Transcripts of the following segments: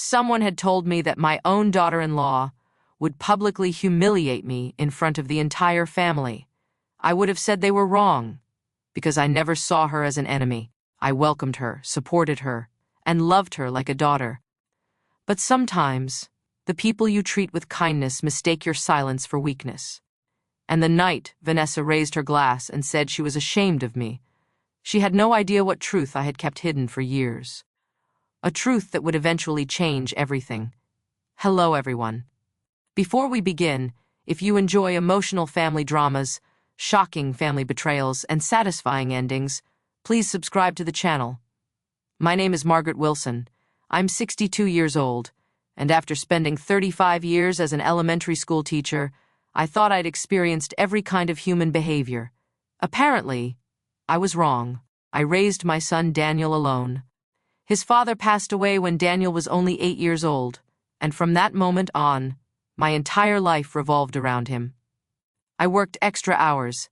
someone had told me that my own daughter-in-law would publicly humiliate me in front of the entire family, I would have said they were wrong, because I never saw her as an enemy. I welcomed her, supported her, and loved her like a daughter. But sometimes, the people you treat with kindness mistake your silence for weakness. And the night Vanessa raised her glass and said she was ashamed of me, she had no idea what truth I had kept hidden for years. A truth that would eventually change everything. Hello, everyone. Before we begin, if you enjoy emotional family dramas, shocking family betrayals, and satisfying endings, please subscribe to the channel. My name is Margaret Wilson. I'm 62 years old, and after spending 35 years as an elementary school teacher, I thought I'd experienced every kind of human behavior. Apparently, I was wrong. I raised my son Daniel alone. His father passed away when Daniel was only 8 years old, and from that moment on, my entire life revolved around him. I worked extra hours,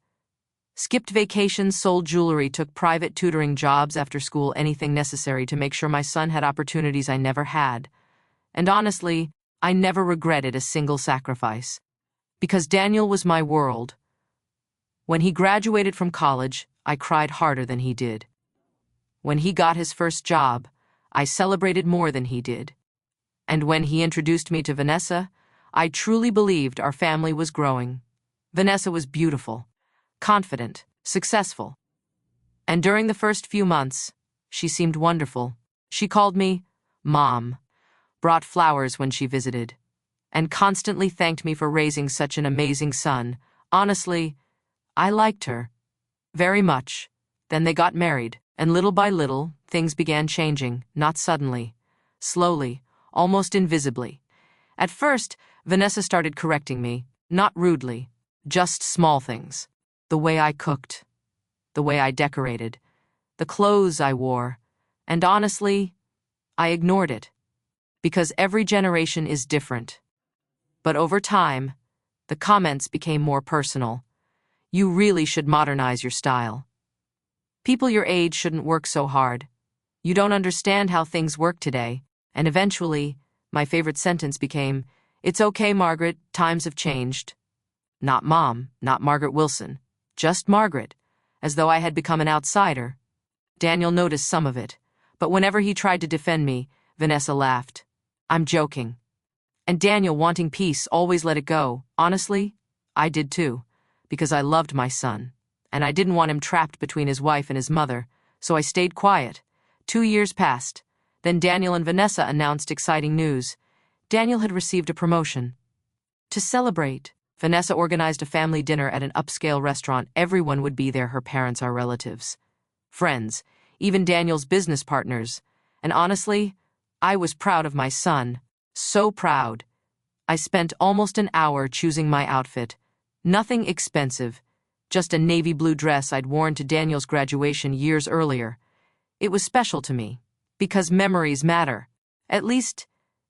skipped vacations, sold jewelry, took private tutoring jobs after school, anything necessary to make sure my son had opportunities I never had. And honestly, I never regretted a single sacrifice, because Daniel was my world. When he graduated from college, I cried harder than he did. When he got his first job, I celebrated more than he did. And when he introduced me to Vanessa, I truly believed our family was growing. Vanessa was beautiful, confident, successful. And during the first few months, she seemed wonderful. She called me Mom, brought flowers when she visited, and constantly thanked me for raising such an amazing son. Honestly, I liked her very much. Then they got married, and little by little, things began changing, not suddenly, slowly, almost invisibly. At first, Vanessa started correcting me, not rudely, just small things. The way I cooked, the way I decorated, the clothes I wore, and honestly, I ignored it, because every generation is different. But over time, the comments became more personal. You really should modernize your style. People your age shouldn't work so hard. You don't understand how things work today. And eventually, my favorite sentence became, "It's okay, Margaret, times have changed." Not Mom, not Margaret Wilson, just Margaret, as though I had become an outsider. Daniel noticed some of it, but whenever he tried to defend me, Vanessa laughed. "I'm joking." And Daniel, wanting peace, always let it go. Honestly, I did too, because I loved my son, and I didn't want him trapped between his wife and his mother, so I stayed quiet. 2 years passed. Then Daniel and Vanessa announced exciting news. Daniel had received a promotion. To celebrate, Vanessa organized a family dinner at an upscale restaurant. Everyone would be there, her parents, our relatives, friends, even Daniel's business partners. And honestly, I was proud of my son. So proud. I spent almost an hour choosing my outfit. Nothing expensive, just a navy blue dress I'd worn to Daniel's graduation years earlier. It was special to me, because memories matter. At least,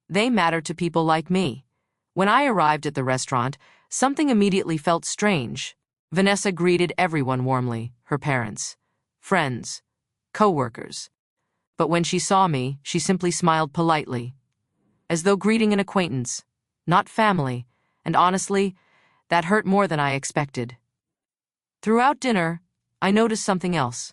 they matter to people like me. When I arrived at the restaurant, something immediately felt strange. Vanessa greeted everyone warmly, her parents, friends, co-workers. But when she saw me, she simply smiled politely, as though greeting an acquaintance, not family, and honestly, that hurt more than I expected. Throughout dinner, I noticed something else.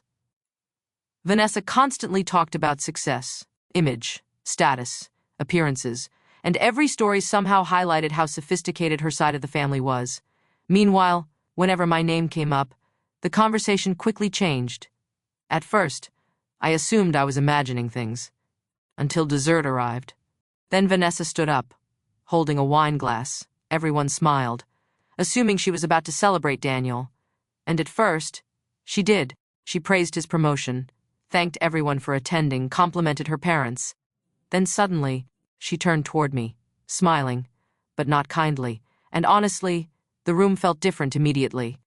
Vanessa constantly talked about success, image, status, appearances, and every story somehow highlighted how sophisticated her side of the family was. Meanwhile, whenever my name came up, the conversation quickly changed. At first, I assumed I was imagining things, until dessert arrived. Then Vanessa stood up, holding a wine glass. Everyone smiled, assuming she was about to celebrate Daniel. And at first, she did. She praised his promotion, thanked everyone for attending, complimented her parents. Then suddenly, she turned toward me, smiling, but not kindly, and honestly, the room felt different immediately.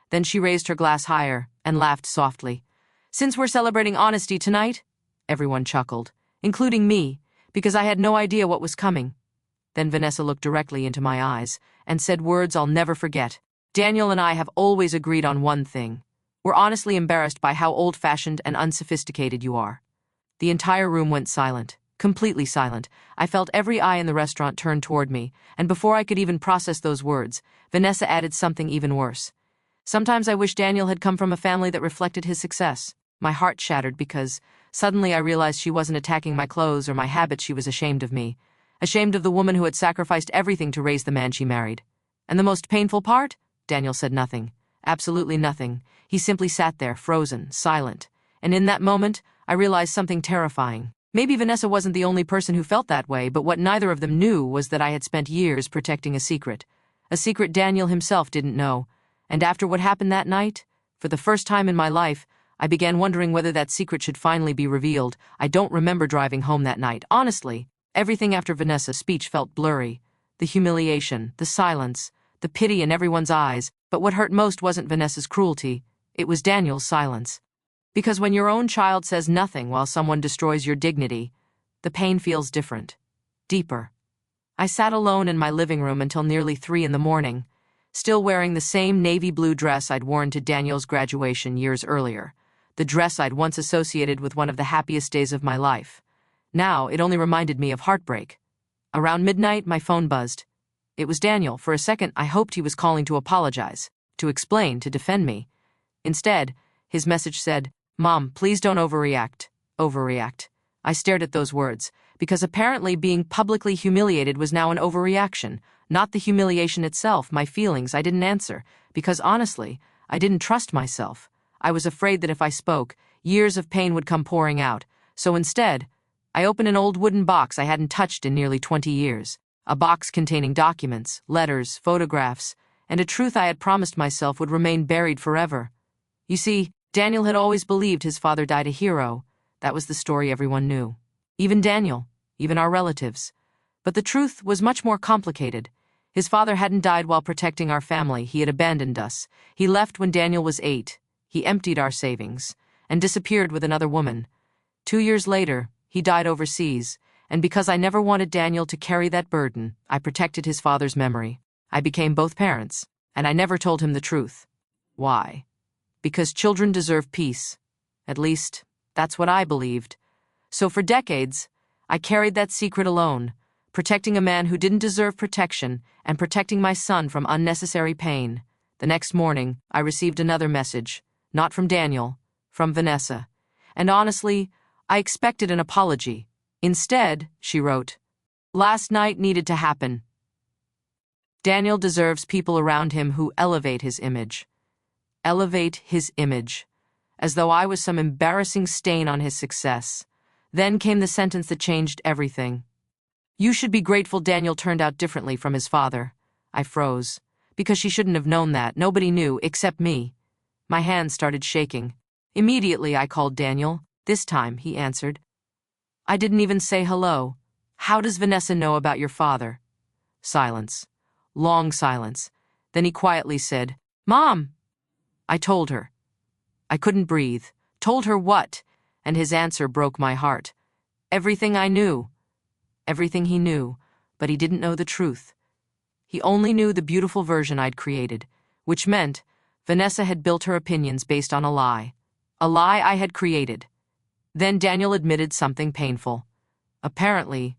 Then she raised her glass higher and laughed softly. "Since we're celebrating honesty tonight," everyone chuckled, including me, because I had no idea what was coming. Then Vanessa looked directly into my eyes and said words I'll never forget. "Daniel and I have always agreed on one thing. We're honestly embarrassed by how old-fashioned and unsophisticated you are." The entire room went silent, Completely silent. I felt every eye in the restaurant turn toward me, and before I could even process those words, Vanessa added something even worse. Sometimes I wish Daniel had come from a family that reflected his success. My heart shattered because suddenly I realized she wasn't attacking my clothes or my habits, she was ashamed of me. Ashamed of the woman who had sacrificed everything to raise the man she married. And the most painful part? Daniel said nothing. Absolutely nothing. He simply sat there, frozen, silent. And in that moment, I realized something terrifying. Maybe Vanessa wasn't the only person who felt that way, but what neither of them knew was that I had spent years protecting a secret. A secret Daniel himself didn't know. And after what happened that night, for the first time in my life, I began wondering whether that secret should finally be revealed. I don't remember driving home that night. Honestly, everything after Vanessa's speech felt blurry. The humiliation, the silence, the pity in everyone's eyes. But what hurt most wasn't Vanessa's cruelty. It was Daniel's silence. Because when your own child says nothing while someone destroys your dignity, the pain feels different, deeper. I sat alone in my living room until nearly 3 in the morning, still wearing the same navy blue dress I'd worn to Daniel's graduation years earlier, the dress I'd once associated with one of the happiest days of my life. Now it only reminded me of heartbreak. Around midnight, my phone buzzed. It was Daniel. For a second, I hoped he was calling to apologize, to explain, to defend me. Instead, his message said, "Mom, please don't overreact." Overreact. I stared at those words, because apparently being publicly humiliated was now an overreaction, not the humiliation itself, my feelings. I didn't answer, because honestly, I didn't trust myself. I was afraid that if I spoke, years of pain would come pouring out. So instead, I opened an old wooden box I hadn't touched in nearly 20 years. A box containing documents, letters, photographs, and a truth I had promised myself would remain buried forever. You see, Daniel had always believed his father died a hero. That was the story everyone knew. Even Daniel, even our relatives. But the truth was much more complicated. His father hadn't died while protecting our family. He had abandoned us. He left when Daniel was 8. He emptied our savings and disappeared with another woman. 2 years later, he died overseas, and because I never wanted Daniel to carry that burden, I protected his father's memory. I became both parents, and I never told him the truth. Why? Because children deserve peace. At least, that's what I believed. So for decades, I carried that secret alone, protecting a man who didn't deserve protection and protecting my son from unnecessary pain. The next morning, I received another message, not from Daniel, from Vanessa. And honestly, I expected an apology. Instead, she wrote, "Last night needed to happen. Daniel deserves people around him who elevate his image. Elevate his image. As though I was some embarrassing stain on his success. Then came the sentence that changed everything. You should be grateful Daniel turned out differently from his father." I froze. Because she shouldn't have known that. Nobody knew, except me. My hands started shaking. Immediately I called Daniel. This time, he answered. I didn't even say hello. "How does Vanessa know about your father?" Silence. Long silence. Then he quietly said, "Mom!" I told her. I couldn't breathe. Told her what? And his answer broke my heart. Everything I knew. Everything he knew, but he didn't know the truth. He only knew the beautiful version I'd created, which meant Vanessa had built her opinions based on a lie. A lie I had created. Then Daniel admitted something painful. Apparently,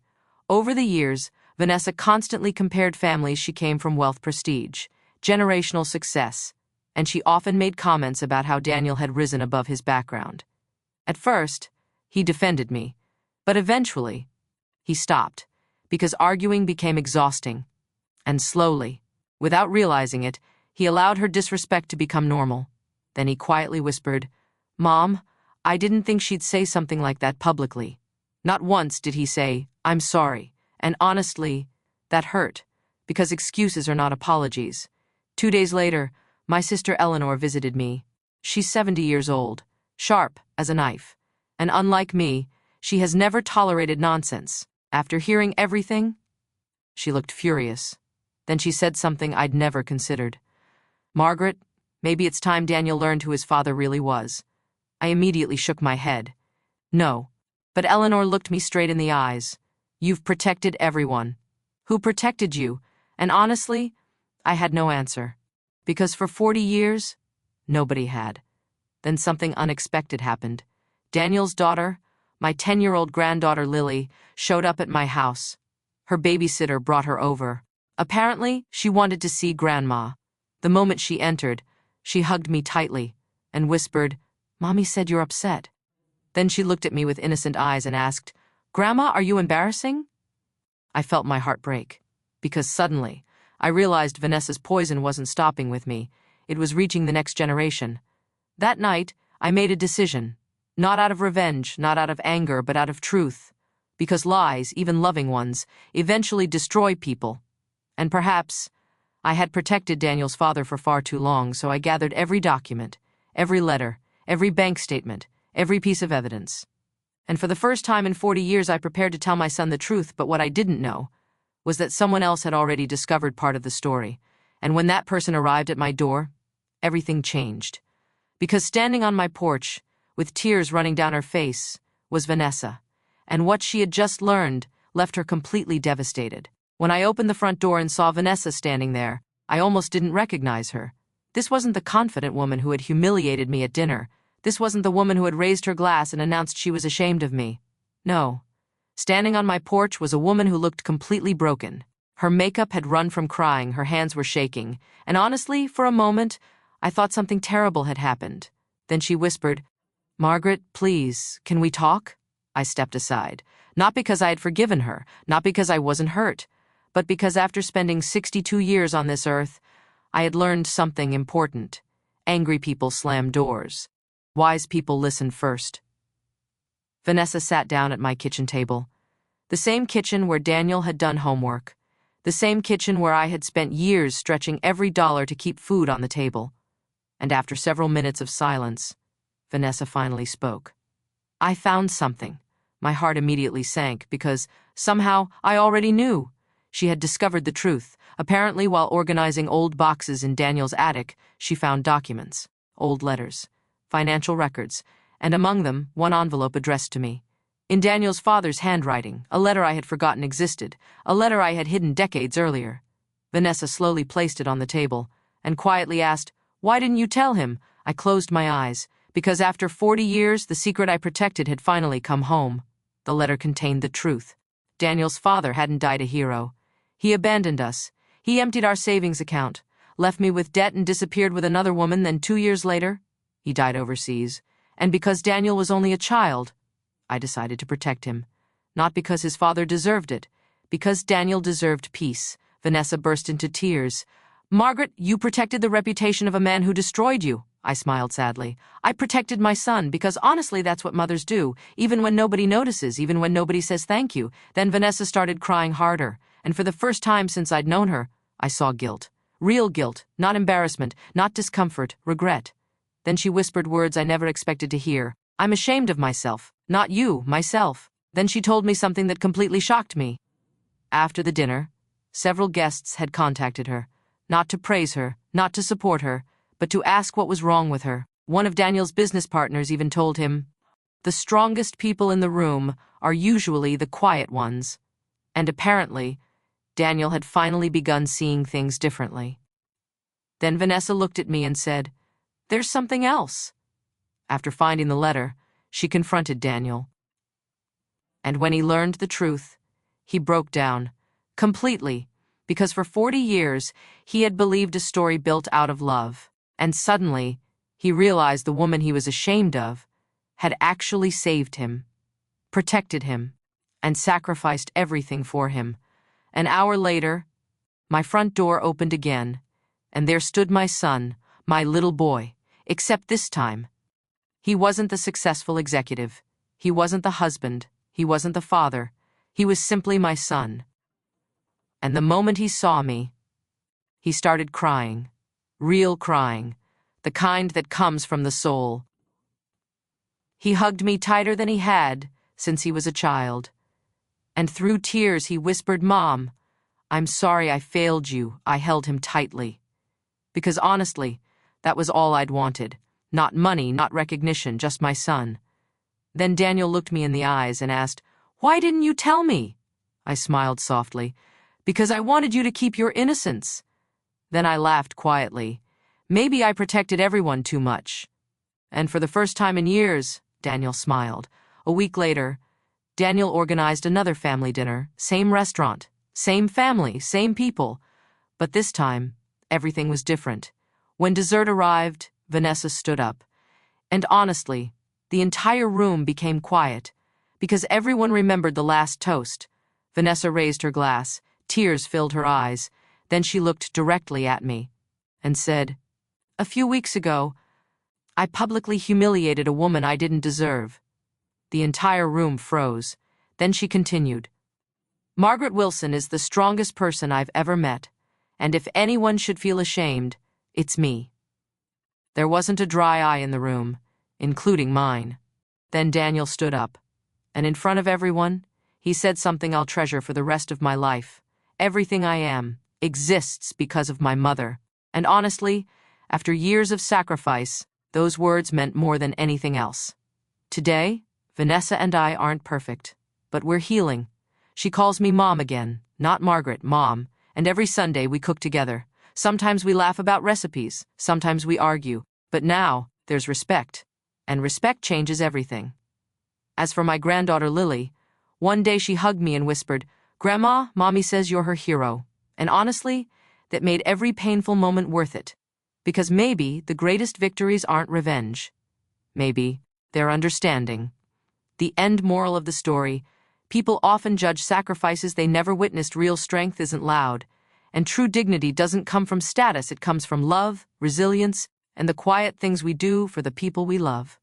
over the years, Vanessa constantly compared families she came from wealth, prestige, generational success, and she often made comments about how Daniel had risen above his background. At first, he defended me, but eventually, he stopped, because arguing became exhausting. And slowly, without realizing it, he allowed her disrespect to become normal. Then he quietly whispered, "Mom, I didn't think she'd say something like that publicly." Not once did he say, "I'm sorry," and honestly, that hurt, because excuses are not apologies. 2 days later, my sister Eleanor visited me. She's 70 years old, sharp as a knife, and unlike me, she has never tolerated nonsense. After hearing everything, she looked furious. Then she said something I'd never considered. "Margaret, maybe it's time Daniel learned who his father really was." I immediately shook my head. "No." But Eleanor looked me straight in the eyes. "You've protected everyone." "Who protected you?" And honestly, I had no answer. Because for 40 years, nobody had. Then something unexpected happened. Daniel's daughter, My 10-year-old granddaughter Lily showed up at my house. Her babysitter brought her over. Apparently, she wanted to see Grandma. The moment she entered, she hugged me tightly and whispered, "Mommy said you're upset." Then she looked at me with innocent eyes and asked, "Grandma, are you embarrassing?" I felt my heart break, because suddenly, I realized Vanessa's poison wasn't stopping with me. It was reaching the next generation. That night, I made a decision. Not out of revenge, not out of anger, but out of truth. Because lies, even loving ones, eventually destroy people. And perhaps I had protected Daniel's father for far too long, so I gathered every document, every letter, every bank statement, every piece of evidence. And for the first time in 40 years, I prepared to tell my son the truth, but what I didn't know was that someone else had already discovered part of the story. And when that person arrived at my door, everything changed. Because standing on my porch, with tears running down her face, was Vanessa. And what she had just learned left her completely devastated. When I opened the front door and saw Vanessa standing there, I almost didn't recognize her. This wasn't the confident woman who had humiliated me at dinner. This wasn't the woman who had raised her glass and announced she was ashamed of me. No. Standing on my porch was a woman who looked completely broken. Her makeup had run from crying, her hands were shaking, and honestly, for a moment, I thought something terrible had happened. Then she whispered, "Margaret, please, can we talk?" I stepped aside, not because I had forgiven her, not because I wasn't hurt, but because after spending 62 years on this earth, I had learned something important. Angry people slam doors. Wise people listen first. Vanessa sat down at my kitchen table. The same kitchen where Daniel had done homework. The same kitchen where I had spent years stretching every dollar to keep food on the table. And after several minutes of silence, Vanessa finally spoke. I found something. My heart immediately sank because, somehow, I already knew. She had discovered the truth. Apparently, while organizing old boxes in Daniel's attic, she found documents, old letters, financial records, and among them, one envelope addressed to me. In Daniel's father's handwriting, a letter I had forgotten existed, a letter I had hidden decades earlier. Vanessa slowly placed it on the table and quietly asked, "Why didn't you tell him?" I closed my eyes, because after 40 years, the secret I protected had finally come home. The letter contained the truth. Daniel's father hadn't died a hero. He abandoned us. He emptied our savings account, left me with debt and disappeared with another woman. Then 2 years later, he died overseas. And because Daniel was only a child, I decided to protect him. Not because his father deserved it, because Daniel deserved peace. Vanessa burst into tears. "Margaret, you protected the reputation of a man who destroyed you." I smiled sadly. "I protected my son because honestly that's what mothers do, even when nobody notices, even when nobody says thank you." Then Vanessa started crying harder, and for the first time since I'd known her, I saw guilt. Real guilt, not embarrassment, not discomfort, regret. Then she whispered words I never expected to hear. "I'm ashamed of myself. Not you, myself." Then she told me something that completely shocked me. After the dinner, several guests had contacted her, not to praise her, not to support her, but to ask what was wrong with her. One of Daniel's business partners even told him, "The strongest people in the room are usually the quiet ones." And apparently, Daniel had finally begun seeing things differently. Then Vanessa looked at me and said, "There's something else." After finding the letter, she confronted Daniel. And when he learned the truth, he broke down, completely, because for 40 years he had believed a story built out of love. And suddenly, he realized the woman he was ashamed of had actually saved him, protected him, and sacrificed everything for him. An hour later, my front door opened again, and there stood my son, my little boy, except this time, he wasn't the successful executive. He wasn't the husband. He wasn't the father. He was simply my son. And the moment he saw me, he started crying. Real crying, the kind that comes from the soul. He hugged me tighter than he had since he was a child. And through tears he whispered, "Mom, I'm sorry I failed you." I held him tightly. Because honestly, that was all I'd wanted. Not money, not recognition, just my son. Then Daniel looked me in the eyes and asked, "Why didn't you tell me?" I smiled softly. "Because I wanted you to keep your innocence." Then I laughed quietly. Maybe I protected everyone too much. And for the first time in years, Daniel smiled. A week later, Daniel organized another family dinner, same restaurant, same family, same people. But this time, everything was different. When dessert arrived, Vanessa stood up. And honestly, the entire room became quiet, because everyone remembered the last toast. Vanessa raised her glass, tears filled her eyes, then she looked directly at me and said, "A few weeks ago, I publicly humiliated a woman I didn't deserve." The entire room froze. Then she continued, "Margaret Wilson is the strongest person I've ever met, and if anyone should feel ashamed, it's me." There wasn't a dry eye in the room, including mine. Then Daniel stood up, and in front of everyone, he said something I'll treasure for the rest of my life. "Everything I am exists because of my mother." And honestly, after years of sacrifice, those words meant more than anything else. Today, Vanessa and I aren't perfect, but we're healing. She calls me Mom again, not Margaret, Mom, and every Sunday we cook together. Sometimes we laugh about recipes, sometimes we argue, but now there's respect, and respect changes everything. As for my granddaughter Lily, one day she hugged me and whispered, "Grandma, Mommy says you're her hero." And honestly, that made every painful moment worth it. Because maybe the greatest victories aren't revenge. Maybe they're understanding. The end moral of the story: people often judge sacrifices they never witnessed. Real strength isn't loud, and true dignity doesn't come from status. It comes from love, resilience, and the quiet things we do for the people we love.